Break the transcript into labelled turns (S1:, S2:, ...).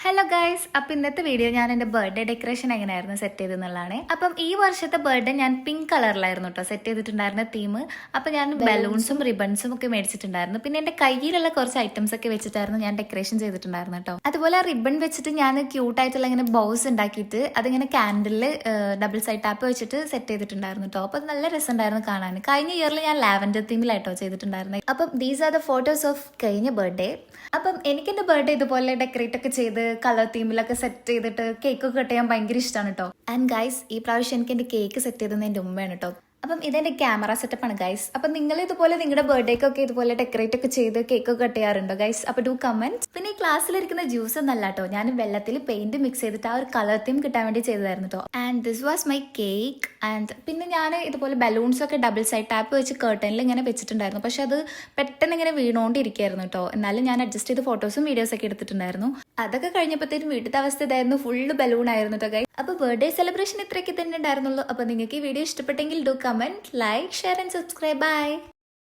S1: Hello guys, അപ്പം ഇന്നത്തെ video ഞാൻ എൻ്റെ ബർത്ത്ഡേ ഡെക്കറേഷൻ എങ്ങനെയായിരുന്നു സെറ്റ് ചെയ്തെന്നുള്ളതാണ്. അപ്പം ഈ വർഷത്തെ ബർത്ത്ഡേ ഞാൻ പിങ്ക് കളറിലായിരുന്നു കേട്ടോ സെറ്റ് ചെയ്തിട്ടുണ്ടായിരുന്ന തീം. അപ്പം ഞാൻ ബലൂൺസും റിബൺസും ഒക്കെ മേടിച്ചിട്ടുണ്ടായിരുന്നു. പിന്നെ എൻ്റെ കയ്യിലുള്ള കുറച്ച് ഐറ്റംസ് ഒക്കെ വെച്ചിട്ടായിരുന്നു ഞാൻ ഡെക്കറേഷൻ ചെയ്തിട്ടുണ്ടായിരുന്നു കേട്ടോ. അതുപോലെ ആ റിബൺ വെച്ചിട്ട് ഞാൻ ക്യൂട്ടായിട്ടുള്ള ഇങ്ങനെ ബൗസ് ഉണ്ടാക്കിയിട്ട് അതിങ്ങനെ ക്യാൻഡിലിൽ ഡബിൾ സൈഡ് ടാപ്പ് വെച്ചിട്ട് സെറ്റ് ചെയ്തിട്ടുണ്ടായിരുന്നു കേട്ടോ. അപ്പം നല്ല രസമുണ്ടായിരുന്നു കാണാൻ. കഴിഞ്ഞ ഇയറിൽ ഞാൻ ലാവൻഡർ തീമിലായിട്ടോ ചെയ്തിട്ടുണ്ടായിരുന്നത്. അപ്പം these are the photos of കഴിഞ്ഞ ബർത്ത്ഡേ. അപ്പം എനിക്ക് എൻ്റെ ബർത്ത്ഡേ ഇതുപോലെ ഡെക്കറേറ്റ് ഒക്കെ ചെയ്ത് കളർ തീമിലൊക്കെ സെറ്റ് ചെയ്തിട്ട് കേക്ക് കട്ട് ചെയ്യാൻ ഭയങ്കര ഇഷ്ടമാണ് കേട്ടോ. ആൻഡ് ഗൈസ്, ഈ പ്രാവശ്യം എനിക്ക് എൻ്റെ കേക്ക് സെറ്റ് ചെയ്തത് എൻ്റെ ഉമ്മയാണ് കേട്ടോ. അപ്പം ഇതെന്റെ ക്യാമറ സെറ്റപ്പ് ആണ് ഗൈസ്. അപ്പം നിങ്ങൾ ഇതുപോലെ നിങ്ങളുടെ ബർത്ത്ഡേക്കൊക്കെ ഇതുപോലെ ഡെക്കറേറ്റ് ഒക്കെ ചെയ്ത് കേക്ക് കട്ട് ചെയ്യാറുണ്ടോ ഗൈസ്? അപ്പൊ ഡു കമന്റ്. പിന്നെ ഈ ക്ലാസ്സിലിരിക്കുന്ന ജ്യൂസ് ഒന്നല്ല കേട്ടോ, ഞാൻ വെള്ളത്തിൽ പെയിന്റ് മിക്സ് ചെയ്തിട്ട് ആ ഒരു കളർ തീം കിട്ടാൻ വേണ്ടി ചെയ്തതായിരുന്നു കേട്ടോ. And this was my cake. And പിന്നെ ഞാൻ ഇതുപോലെ ബലൂൺസ് ഒക്കെ ഡബിൾ സൈഡ് ടാപ്പ് വെച്ച് കർട്ടനിൽ ഇങ്ങനെ വെച്ചിട്ടുണ്ടായിരുന്നു. പക്ഷെ അത് പെട്ടെന്ന് ഇങ്ങനെ വീണോണ്ടിരിക്കുകയായിരുന്നു കേട്ടോ. എന്നാലും ഞാൻ അഡ്ജസ്റ്റ് ചെയ്ത് ഫോട്ടോസും വീഡിയോസ് ഒക്കെ എടുത്തിട്ടുണ്ടായിരുന്നു. അതൊക്കെ കഴിഞ്ഞപ്പോഴത്തേക്കും വീട്ടിലത്തെ അവസ്ഥ ഇതായിരുന്നു, ഫുള്ള് ബലൂൺ ആയിരുന്നു കേട്ടോ ഗൈസ്. അപ്പോൾ ബർത്ത്ഡേ സെലിബ്രേഷൻ ഇത്രയൊക്കെ തന്നെ ഉണ്ടായിരുന്നുള്ളൂ. അപ്പോൾ നിങ്ങൾക്ക് ഈ വീഡിയോ ഇഷ്ടപ്പെട്ടെങ്കിൽ do comment, like, share and subscribe. By.